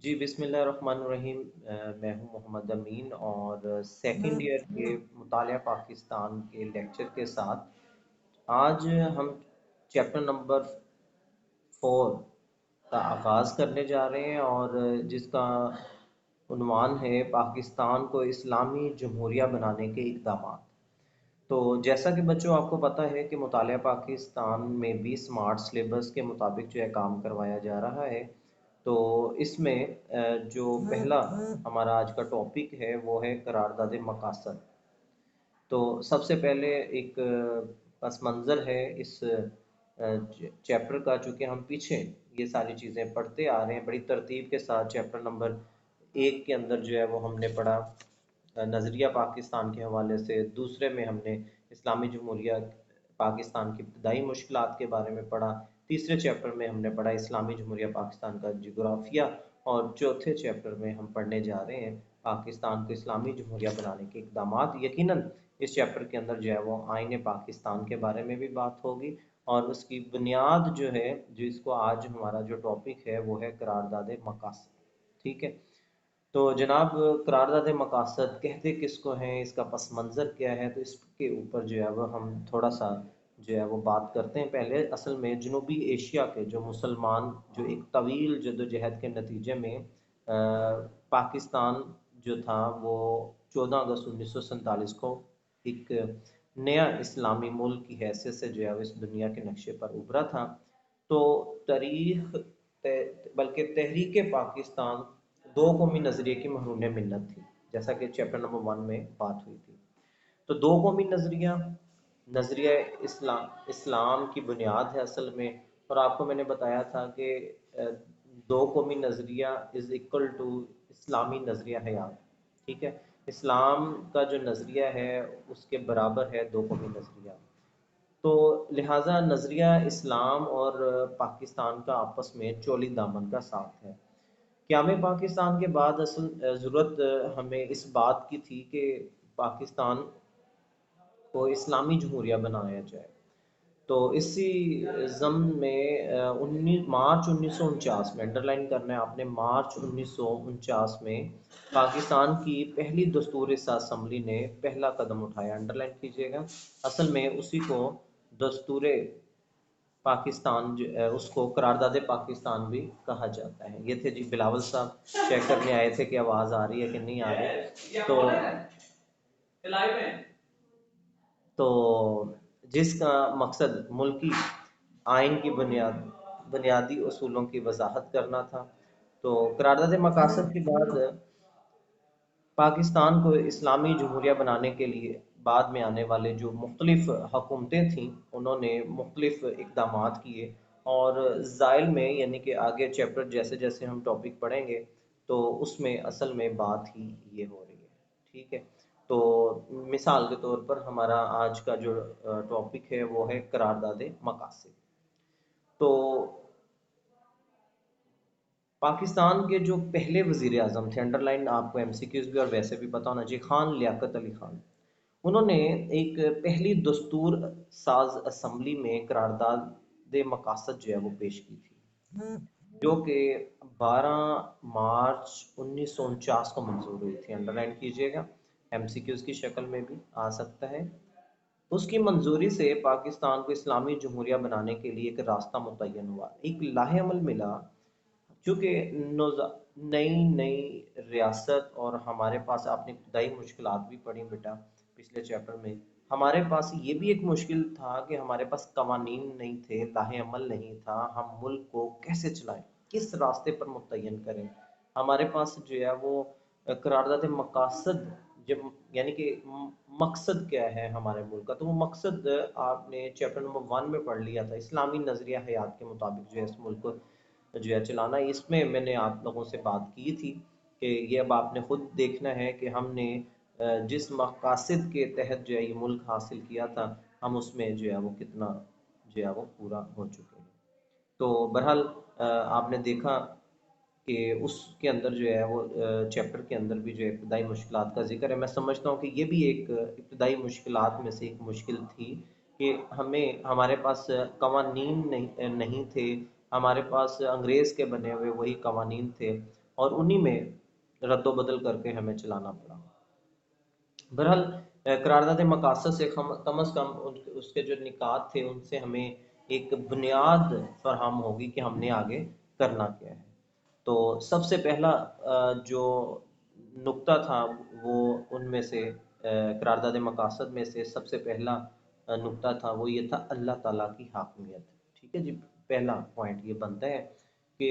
जी, बिस्मिल्लाहिर्रहमानिर्रहीम। मैं हूँ मोहम्मद अमीन और सेकंड ईयर के मुतालिया पाकिस्तान के लेक्चर के साथ आज हम चैप्टर नंबर 4 का आगाज़ करने जा रहे हैं और जिसका उन्वान है पाकिस्तान को इस्लामी जमहूरिया बनाने के इक़दामात। तो जैसा कि बच्चों आपको पता है कि मुतालिया पाकिस्तान में भी स्मार्ट सिलेबस के मुताबिक जो है काम करवाया जा रहा है। तो इसमें जो पहला हमारा आज का टॉपिक है वो है करारदाद मकासद। तो सबसे पहले एक पस मंज़र है इस चैप्टर का, चूँकि हम पीछे ये सारी चीज़ें पढ़ते आ रहे हैं बड़ी तरतीब के साथ। चैप्टर नंबर 1 के अंदर जो है वो हमने पढ़ा नज़रिया पाकिस्तान के हवाले से, दूसरे में हमने इस्लामी जमहूरिया पाकिस्तान की इब्तदाई मुश्किलात के बारे में पढ़ा, तीसरे चैप्टर में हमने पढ़ा इस्लामी जमहूरिया पाकिस्तान का जोग्राफिया, और चौथे चैप्टर में हम पढ़ने जा रहे हैं पाकिस्तान को इस्लामी जमहूरिया बनाने के इक़दामात। यकीनन इस चैप्टर के अंदर जो है वो आईन पाकिस्तान के बारे में भी बात होगी और उसकी बुनियाद जो है, जो इसको आज हमारा जो टॉपिक है वो है करारदाद मकासद। ठीक है, तो जनाब करारदाद मकासद कहते किसको हैं, इसका पस मंज़र क्या है, तो इसके ऊपर जो है वो हम थोड़ा सा जो है वो बात करते हैं। पहले असल में जनूबी एशिया के जो मुसलमान जो एक तवील जदोजहद के नतीजे में पाकिस्तान जो था वो 14 अगस्त 1947 को एक नया इस्लामी मुल्क की हैसियत से जो है वो इस दुनिया के नक्शे पर उभरा था। तो तारीख बल्कि तहरीक पाकिस्तान दो कौमी नज़रिए की महरूम मिन्नत थी, जैसा कि चैप्टर नंबर 1 में बात हुई थी। तो दो कौमी नज़रिया नज़रिया इस्लाम की बुनियाद है असल में। और आपको मैंने बताया था कि दो कौमी नज़रिया इज़ इक्वल टू इस्लामी नज़रिया हयात। ठीक है, इस्लाम का जो नज़रिया है उसके बराबर है दो कौमी नज़रिया। तो लिहाजा नज़रिया इस्लाम और पाकिस्तान का आपस में चोली दामन का साथ है। क़याम पाकिस्तान के बाद असल ज़रूरत हमें इस बात की थी कि पाकिस्तान को इस्लामी जमहूरिया बनाया जाए। तो इसी ज़म्न में 19 मार्च 1949 में, अंडरलाइन करना है आपने, मार्च 1949 में पाकिस्तान की पहली दस्तूर असम्बली ने पहला कदम उठाया। अंडरलाइन कीजिएगा, असल में उसी को दस्तूर पाकिस्तान उसको करारदाद पाकिस्तान भी कहा जाता है। ये थे जी बिलावल साहब, चेक करने आए थे कि आवाज़ आ रही है कि नहीं आ रही। तो जिसका मकसद मुल्की आइन की बुनियादी असूलों की वजाहत करना था। तो करारदाद मकासद के बाद पाकिस्तान को इस्लामी जमहूरिया बनाने के लिए बाद में आने वाले जो मुख्तलिफ हुकूमतें थीं उन्होंने मुख्तलिफ इकदामात किए। और ज़ाइल में यानी कि आगे चैप्टर जैसे जैसे हम टॉपिक पढ़ेंगे तो उसमें असल में बात ही ये हो रही है। ठीक है, तो मिसाल के तौर पर हमारा आज का जो टॉपिक है वो है करारदाद मकासद। तो पाकिस्तान के जो पहले वज़ीर आज़म थे, अंडरलाइन आपको एमसीक्यूज़ भी और वैसे भी पता होना चाहिए, खान लियाकत अली खान, उन्होंने एक पहली दस्तूर साज असम्बली में करारदाद मकासद जो है वो पेश की थी, जो कि 12 मार्च 1949 को मंजूर हुई थी। अंडरलाइन कीजिएगा, एमसीक्यूज़ की शक्ल में भी आ सकता है। उसकी मंजूरी से पाकिस्तान को इस्लामी जमहूरिया बनाने के लिए एक रास्ता मुतय्यन हुआ, एक लाहे अमल मिला। चूँकि नई नई रियासत और हमारे पास आपने इब्तदाई मुश्किलात भी पढ़ी बेटा पिछले चैप्टर में, हमारे पास ये भी एक मुश्किल था कि हमारे पास कवानीन नहीं थे, लाहे अमल नहीं था, हम मुल्क को कैसे चलाएं, किस रास्ते पर मुतय्यन करें। हमारे पास जो है वो करारदाद मकासद जब यानी कि मकसद क्या है हमारे मुल्क का, तो वो मकसद आपने चैप्टर नंबर 1 में पढ़ लिया था, इस्लामी नज़रिया हयात के मुताबिक जो है इस मुल्क को जो है चलाना। इसमें मैंने आप लोगों से बात की थी कि ये अब आपने ख़ुद देखना है कि हमने जिस मकासद के तहत जो है ये मुल्क हासिल किया था, हम उसमें जो है वो कितना जो है वो पूरा हो चुके हैं। तो बहरहाल आपने देखा कि उसके अंदर जो है वो चैप्टर के अंदर भी जो है इब्तदाई मुश्किलात का जिक्र है। मैं समझता हूँ कि ये भी एक इब्तदाई मुश्किलात में से एक मुश्किल थी कि हमारे पास कवानीन नहीं थे, हमारे पास अंग्रेज़ के बने हुए वही कवानीन थे। اور انہی میں رد و بدل کر کے ہمیں چلانا پڑا۔ بہرحال قرارداد مقاصد سے کم از کم اس کے جو نکات تھے ان سے ہمیں ایک بنیاد فراہم ہوگی کہ ہم نے آگے کرنا کیا ہے۔ تو سب سے پہلا جو نقطہ تھا وہ ان میں سے قرارداد مقاصد میں سے سب سے پہلا نقطہ تھا وہ یہ تھا اللہ تعالیٰ کی حاکمیت۔ ٹھیک ہے جی، پہلا پوائنٹ یہ بنتا ہے کہ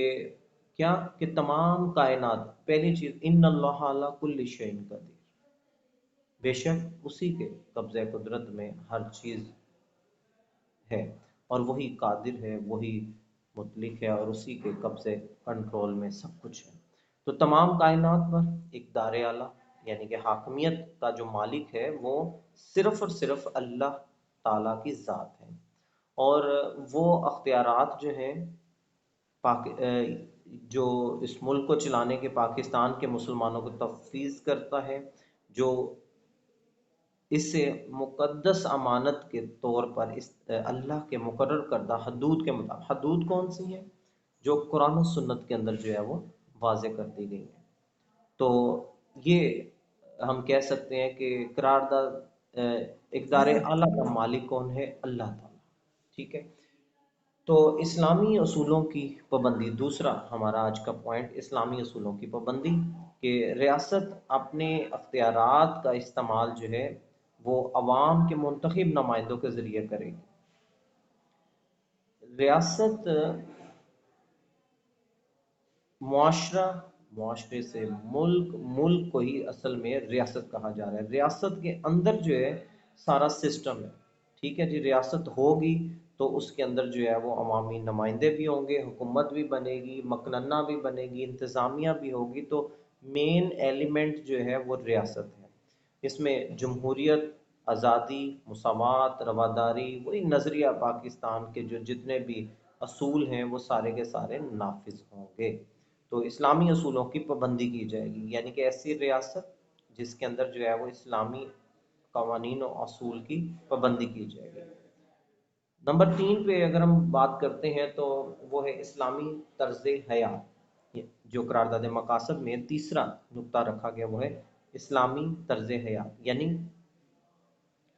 کیا کہ تمام کائنات، پہلی چیز ان اللہ علی کل شیء قدیر، بے شک اسی کے قبضہ قدرت میں ہر چیز ہے، اور وہی قادر ہے، وہی مطلق ہے، اور اسی کے قبضے کنٹرول میں سب کچھ ہے۔ تو تمام کائنات پر ایک دار اعلیٰ یعنی کہ حاکمیت کا جو مالک ہے وہ صرف اور صرف اللہ تعالیٰ کی ذات ہے، اور وہ اختیارات جو ہیں جو اس ملک کو چلانے کے پاکستان کے مسلمانوں کو تفویض کرتا ہے، جو اسے مقدس امانت کے طور پر اس اللہ کے مقرر کردہ حدود کے مطابق، حدود کون سی ہیں؟ جو قرآن و سنت کے اندر جو ہے وہ واضح کر دی گئی ہیں۔ تو یہ ہم کہہ سکتے ہیں کہ قرارداد اقدار اعلیٰ کا مالک کون ہے؟ اللہ تعالیٰ۔ ٹھیک ہے، تو اسلامی اصولوں کی پابندی، دوسرا ہمارا آج کا پوائنٹ اسلامی اصولوں کی پابندی، کہ ریاست اپنے اختیارات کا استعمال جو ہے وہ عوام کے منتخب نمائندوں کے ذریعے کرے گی۔ ریاست معاشرے سے ملک کو ہی اصل میں ریاست کہا جا رہا ہے۔ ریاست کے اندر جو ہے سارا سسٹم ہے۔ ٹھیک ہے جی، ریاست ہوگی تو اس کے اندر جو ہے وہ عوامی نمائندے بھی ہوں گے، حکومت بھی بنے گی، مقننہ بھی بنے گی، انتظامیہ بھی ہوگی، تو مین ایلیمنٹ جو ہے وہ ریاست ہے۔ اس میں جمہوریت، آزادی، مساوات، رواداری، وہی نظریہ پاکستان کے جو جتنے بھی اصول ہیں وہ سارے کے سارے نافذ ہوں گے۔ تو اسلامی اصولوں کی پابندی کی جائے گی، یعنی کہ ایسی ریاست جس کے اندر جو ہے وہ اسلامی قوانین و اصول کی پابندی کی جائے گی۔ نمبر 3 پہ اگر ہم بات کرتے ہیں تو وہ ہے اسلامی طرز حیات۔ جو قرارداد مقاصد میں تیسرا نقطہ رکھا گیا وہ ہے اسلامی طرز حیات، یعنی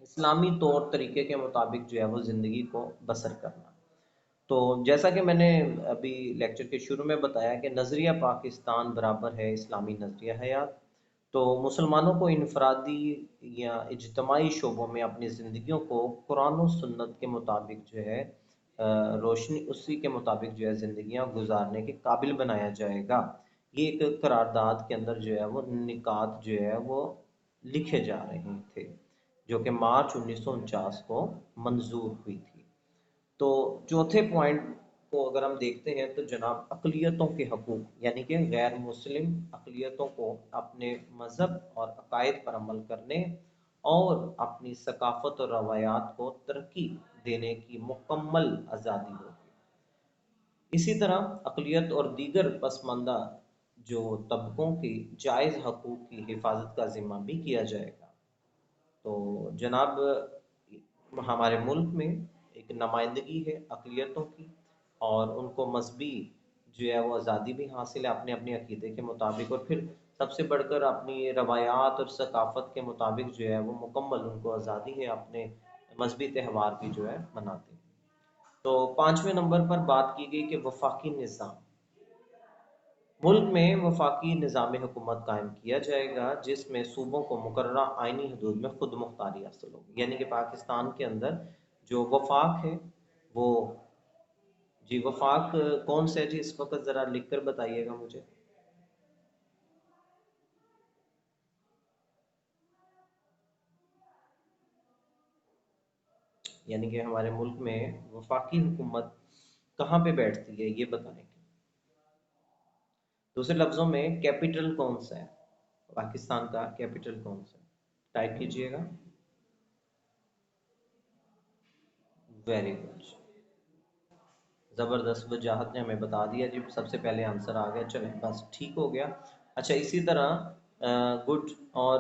اسلامی طور طریقے کے مطابق جو ہے وہ زندگی کو بسر کرنا۔ تو جیسا کہ میں نے ابھی لیکچر کے شروع میں بتایا کہ نظریہ پاکستان برابر ہے اسلامی نظریہ حیات، تو مسلمانوں کو انفرادی یا اجتماعی شعبوں میں اپنی زندگیوں کو قرآن و سنت کے مطابق جو ہے روشنی اسی کے مطابق جو ہے زندگیاں گزارنے کے قابل بنایا جائے گا۔ یہ ایک قرارداد کے اندر جو ہے وہ نکات جو ہے وہ لکھے جا رہے تھے، جو کہ مارچ 1949 کو منظور ہوئی تھی۔ تو چوتھے پوائنٹ کو اگر ہم دیکھتے ہیں تو جناب اقلیتوں کے حقوق، یعنی کہ غیر مسلم اقلیتوں کو اپنے مذہب اور عقائد پر عمل کرنے اور اپنی ثقافت اور روایات کو ترقی دینے کی مکمل آزادی ہوگی۔ اسی طرح اقلیت اور دیگر پسماندہ جو طبقوں کی جائز حقوق کی حفاظت کا ذمہ بھی کیا جائے گا۔ تو جناب ہمارے ملک میں ایک نمائندگی ہے اقلیتوں کی، اور ان کو مذہبی جو ہے وہ آزادی بھی حاصل ہے اپنے اپنے عقیدے کے مطابق، اور پھر سب سے بڑھ کر اپنی روایات اور ثقافت کے مطابق جو ہے وہ مکمل ان کو آزادی ہے، اپنے مذہبی تہوار بھی جو ہے مناتے ہیں۔ تو 5ویں نمبر پر بات کی گئی کہ وفاقی نظام، ملک میں وفاقی نظام حکومت قائم کیا جائے گا جس میں صوبوں کو مقررہ آئینی حدود میں خود مختاری حاصل ہوگی، یعنی کہ پاکستان کے اندر جو وفاق ہے وہ، جی وفاق کون سے جی اس وقت ذرا لکھ کر بتائیے گا مجھے۔ یعنی کہ ہمارے ملک میں وفاقی حکومت کہاں پہ بیٹھتی ہے یہ بتائیں گے۔ دوسرے لفظوں میں کیپٹل کون سا ہے، پاکستان کا کیپٹل کون سا ہے، ٹائپ کیجئے گا۔ ویری گڈ، زبردست، وجاہت نے ہمیں بتا دیا جی، سب سے پہلے آنسر آ گیا، چلیں بس ٹھیک ہو گیا۔ اچھا اسی طرح گڈ، اور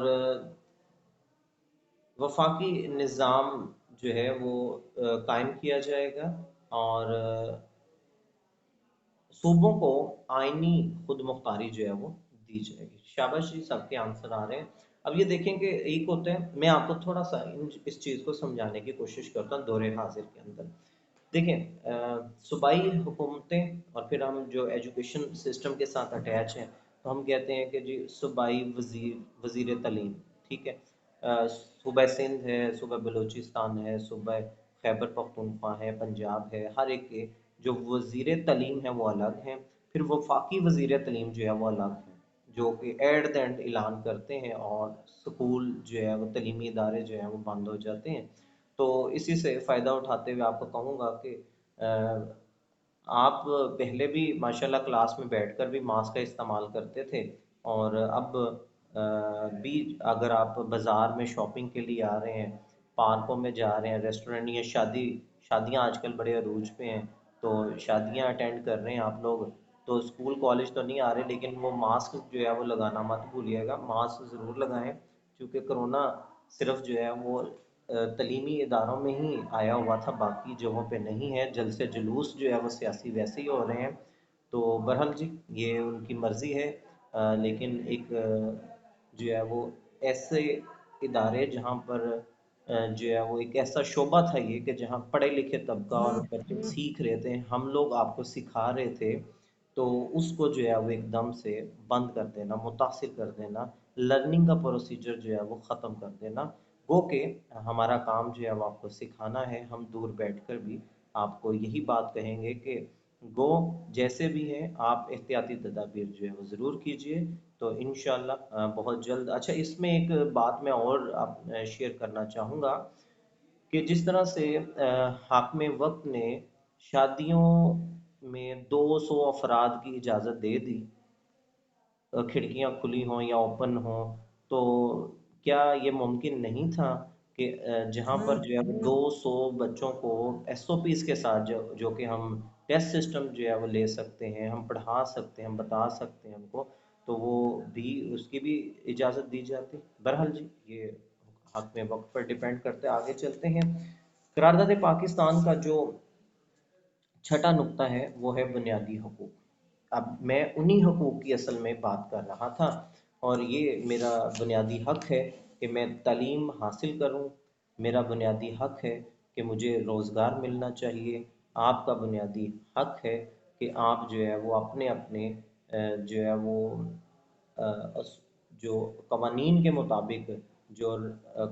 وفاقی نظام جو ہے وہ قائم کیا جائے گا، اور सूबों को आईनी खुद मुख्तारी जो है वो दी जाएगी। शाबाश जी, सबके आंसर आ रहे हैं। अब ये देखें कि एक होता है, मैं आपको थोड़ा सा इस चीज़ को समझाने की कोशिश करता हूँ दौरे हाजिर के अंदर। देखें, सूबाई हुकूमतें और फिर हम जो एजुकेशन सिस्टम के साथ अटैच हैं, तो हम कहते हैं कि जी सूबाई वज़ीर तालीम, ठीक है। सूबा सिंध है, सूबा बलूचिस्तान है, सूबा खैबर पख्तूनख्वा है, पंजाब है, हर एक के जो वज़ीर तालीम है वो अलग हैं। फिर वफाकी वज़ीर तालीम जो है वो अलग है, जो कि एट द एंड ऐलान करते हैं और स्कूल जो है वो तलीमी इदारे जो हैं वो बंद हो जाते हैं। तो इसी से फ़ायदा उठाते हुए आपको कहूँगा कि आप पहले भी माशाल्लाह क्लास में बैठकर भी मास्क का इस्तेमाल करते थे, और अब भी अगर आप बाज़ार में शॉपिंग के लिए आ रहे हैं, पार्कों में जा रहे हैं, रेस्टोरेंट या शादियाँ आजकल बड़े अरूज पे हैं, तो शादियाँ अटेंड कर रहे हैं आप लोग, तो स्कूल कॉलेज तो नहीं आ रहे, लेकिन वो मास्क जो है वो लगाना मत भूलिएगा, मास्क ज़रूर लगाएं, क्योंकि कोरोना सिर्फ जो है वो तलीमी इदारों में ही आया हुआ था, बाकी जगहों पे नहीं है। जल से जुलूस जो है वो सियासी वैसे ही हो रहे हैं। तो बहरहाल जी, ये उनकी मर्ज़ी है, लेकिन एक जो है वो ऐसे इदारे जहाँ पर जो है वो एक ऐसा शोबा था ये, कि जहाँ पढ़े लिखे तबका और बच्चे सीख रहे थे, हम लोग आपको सिखा रहे थे, तो उसको जो है वो एकदम से बंद कर देना, मुतासिर कर देना, लर्निंग का प्रोसीजर जो है वो ख़त्म कर देना। गो के हमारा काम जो है वो आपको सिखाना है, हम दूर बैठकर भी आपको यही बात कहेंगे कि गो जैसे भी हैं आप एहतियाती तदाबीर जो है वो ज़रूर कीजिए। तो इंशाल्लाह बहुत जल्द। अच्छा, इसमें एक बात मैं और आप शेयर करना चाहूँगा कि जिस तरह से हाकिम वक्त ने शादियों में 200 अफराद की इजाज़त दे दी, खिड़कियां खुली हों या ओपन हों, तो क्या ये मुमकिन नहीं था कि जहाँ पर जो है वो 200 बच्चों को एसओपीज़ के साथ, जो कि हम टेस्ट सिस्टम जो है वो ले सकते हैं, हम पढ़ा सकते हैं, हम बता सकते हैं उनको, तो वो भी उसकी भी इजाज़त दी जाती। बहरहाल जी, ये हक में वक्त पर डिपेंड करते। आगे चलते हैं। करारदाद पाकिस्तान का जो छठा नुक्ता है वो है बुनियादी हकूक। अब मैं उन्हीं हकूक की असल में बात कर रहा था, और ये मेरा बुनियादी हक है कि मैं तालीम हासिल करूं, मेरा बुनियादी हक है कि मुझे रोज़गार मिलना चाहिए, आपका बुनियादी हक है कि आप जो है वो अपने अपने जो है वो जो कवानीन के मुताबिक जो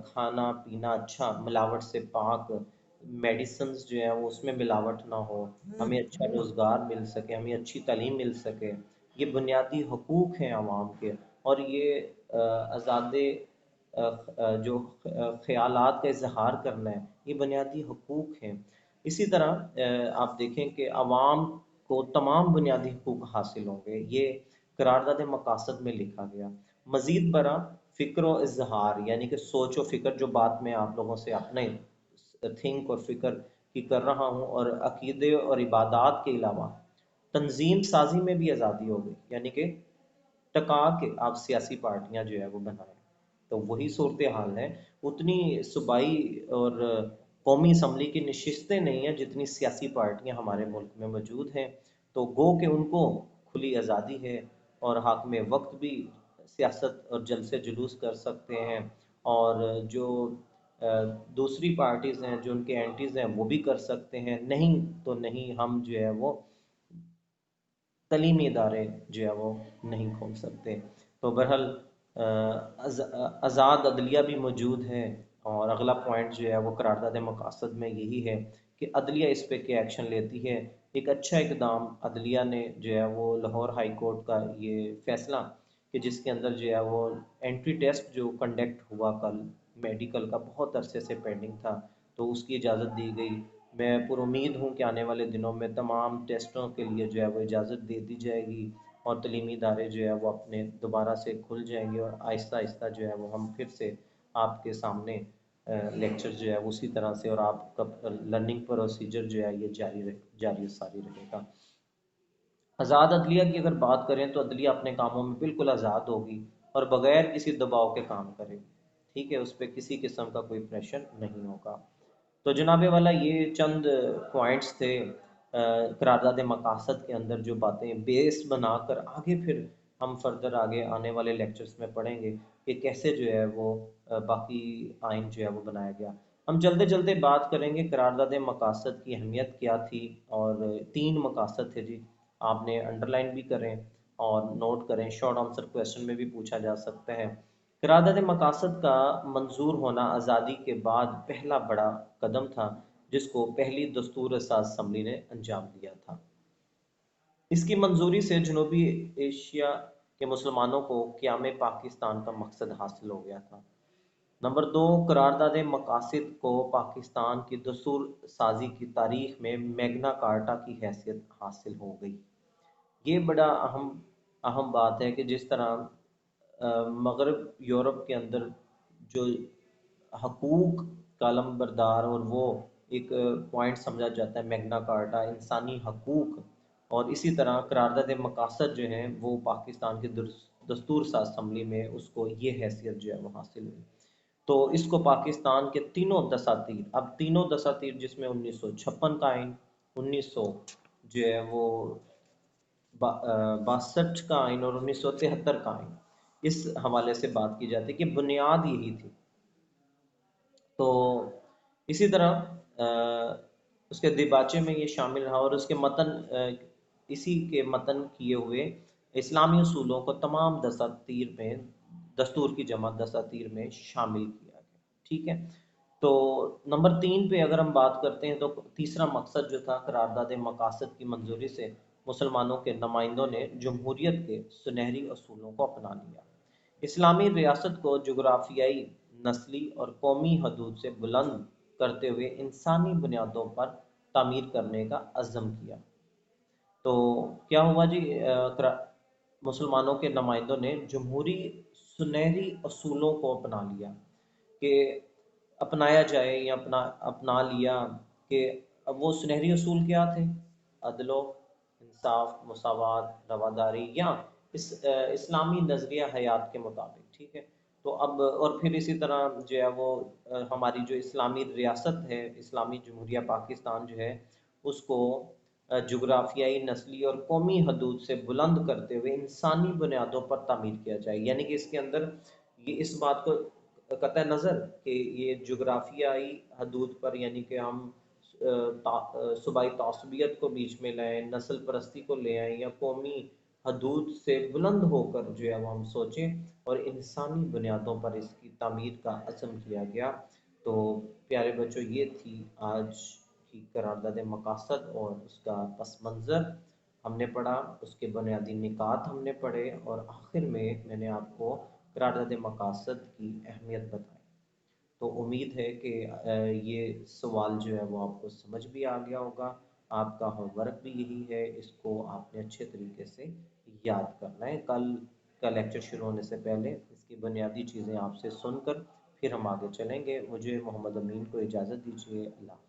खाना पीना अच्छा, मिलावट से पाक, मेडिसिन्स जो है वो उसमें मिलावट ना हो, हमें अच्छा रोज़गार मिल सके, हमें अच्छी तालीम मिल सके, ये बुनियादी हकूक़ हैं आवाम के। और ये आज़ाद जो ख़यालात का इजहार करना है, ये बुनियादी हकूक़ हैं। इसी तरह आप देखें कि आवाम को तमाम बुनियादी हकूक़ हासिल होंगे, ये करारदाद मकासद में लिखा गया। मज़ीद बरा फ़िक्र व इजहार, यानी कि सोच व फ़िक्र, जो बात मैं आप लोगों से अपने थिंक और फ़िक्र की कर रहा हूँ, और अक़ीदे और इबादात के अलावा तंजीम साजी में भी आज़ादी हो गई, यानी कि टका के आप सियासी पार्टियां जो है वो बनाएं। तो वही सूरत हाल है। उतनी सूबाई और कौमी असम्बली की नशिस्तें नहीं हैं जितनी सियासी पार्टियां हमारे मुल्क में मौजूद हैं। तो गो कि उनको खुली आज़ादी है, और हाकिम वक्त भी सियासत और जलसे जुलूस कर सकते हैं, और जो दूसरी पार्टीज़ हैं जो उनके एंटीज़ हैं वो भी कर सकते हैं। नहीं तो नहीं, हम जो है वो तलीमी इदारे जो है वो नहीं खोल सकते। तो बहरहाल आज़ाद अदलिया भी मौजूद है, और अगला पॉइंट जो है वो करारदाद मकासद में यही है कि अदलिया इस पे क्या एक्शन लेती है। एक अच्छा इकदाम अदलिया ने जो है वो लाहौर हाई कोर्ट का ये फैसला, कि जिसके अंदर जो है वो एंट्री टेस्ट जो कंडक्ट हुआ कल, मेडिकल का बहुत अरसे से पेंडिंग था, तो उसकी इजाज़त दी गई। मैं पुरुमीद हूँ कि आने वाले दिनों में तमाम टेस्टों के लिए जो है वो इजाज़त दे दी जाएगी, और तलीमी इदारे जो है वो अपने दोबारा से खुल जाएंगे, और आहिस्ता आहिस्ता जो है वो हम फिर से आपके सामने लेक्चर जो है उसी तरह से, और आपका लर्निंग प्रोसीजर जो है ये जारी सारी रहेगा। आज़ाद अदलिया की अगर बात करें, तो अदलिया अपने कामों में बिल्कुल आज़ाद होगी, और बग़ैर किसी दबाव के काम करेगी। ठीक है, उस पर किसी किस्म का कोई प्रेशर नहीं होगा। तो जनाबे वाला, ये चंद पॉइंट्स थे قرارداد مقاصد کے اندر جو باتیں بیس بنا کر آگے پھر ہم فردر آگے آنے والے لیکچرز میں پڑھیں گے کہ کیسے جو ہے وہ باقی آئین جو ہے وہ بنایا گیا۔ ہم چلتے چلتے بات کریں گے قرارداد مقاصد کی اہمیت کیا تھی، اور 3 مقاصد تھے جی، آپ نے انڈر لائن بھی کریں اور نوٹ کریں، شارٹ آنسر کویشچن میں بھی پوچھا جا سکتا ہے۔ قرارداد مقاصد کا منظور ہونا آزادی کے بعد پہلا بڑا قدم تھا جس کو پہلی دستور ساز اسمبلی نے انجام دیا تھا۔ اس کی منظوری سے جنوبی ایشیا کے مسلمانوں کو قیام پاکستان کا مقصد حاصل ہو گیا تھا۔ نمبر 2، قرارداد مقاصد کو پاکستان کی دستور سازی کی تاریخ میں میگنا کارٹا کی حیثیت حاصل ہو گئی۔ یہ بڑا اہم بات ہے کہ جس طرح مغرب یورپ کے اندر جو حقوق کالم بردار اور وہ ایک پوائنٹ سمجھا جاتا ہے میگنا کارٹا، انسانی حقوق، اور اسی طرح قرارداد مقاصد جو ہیں وہ پاکستان کی دستور ساز اسمبلی میں اس کو یہ حیثیت جو ہے وہ حاصل ہوئی۔ تو اس کو پاکستان کے تینوں دساتیر، اب تینوں دساتیر جس میں 1956 کا آئین، 1900 جو ہے وہ 62 کا آئین اور 1973 کا آئین، اس حوالے سے بات کی جاتی ہے کہ بنیاد یہی تھی۔ تو اسی طرح اس کے دیباچے میں یہ شامل رہا، اور اس کے متن اسی کے متن کیے ہوئے اسلامی اصولوں کو تمام دساتیر میں، دستور کی جمع دساتیر میں شامل کیا گیا۔ ٹھیک ہے، تو نمبر 3 پہ اگر ہم بات کرتے ہیں تو تیسرا مقصد جو تھا قرارداد مقاصد کی منظوری سے مسلمانوں کے نمائندوں نے جمہوریت کے سنہری اصولوں کو اپنا لیا۔ اسلامی ریاست کو جغرافیائی، نسلی اور قومی حدود سے بلند کرتے ہوئے انسانی بنیادوں پر تعمیر کرنے کا عزم کیا۔ تو کیا ہوا جی، مسلمانوں کے نمائندوں نے جمہوری سنہری اصولوں کو اپنا لیا، کہ اپنایا جائے یا اپنا لیا کہ اب وہ سنہری اصول کیا تھے؟ عدل و انصاف، مساوات، رواداری یا اسلامی نظریہ حیات کے مطابق۔ ٹھیک ہے، تو اب اور پھر اسی طرح جو ہے وہ ہماری جو اسلامی ریاست ہے، اسلامی جمہوریہ پاکستان جو ہے، اس کو جغرافیائی، نسلی اور قومی حدود سے بلند کرتے ہوئے انسانی بنیادوں پر تعمیر کیا جائے، یعنی کہ اس کے اندر یہ اس بات کو قطع نظر کہ یہ جغرافیائی حدود پر، یعنی کہ ہم صوبائی تعصبیت کو بیچ میں لائیں، نسل پرستی کو لے آئیں، یا قومی حدود سے بلند ہو کر جو ہے وہ ہم سوچیں اور انسانی بنیادوں پر اس کی تعمیر کا عزم کیا گیا۔ تو پیارے بچوں، یہ تھی آج کی قرارداد مقاصد اور اس کا پس منظر ہم نے پڑھا، اس کے بنیادی نکات ہم نے پڑھے، اور آخر میں نے آپ کو قرارداد مقاصد کی اہمیت بتائی۔ تو امید ہے کہ یہ سوال جو ہے وہ آپ کو سمجھ بھی آ گیا ہوگا۔ آپ کا ہوم ورک بھی یہی ہے، اس کو آپ نے اچھے طریقے سے یاد کرنا ہے۔ کل کا لیکچر شروع ہونے سے پہلے اس کی بنیادی چیزیں آپ سے سن کر پھر ہم آگے چلیں گے۔ مجھے محمد امین کو اجازت دیجیے، اللہ حافظ۔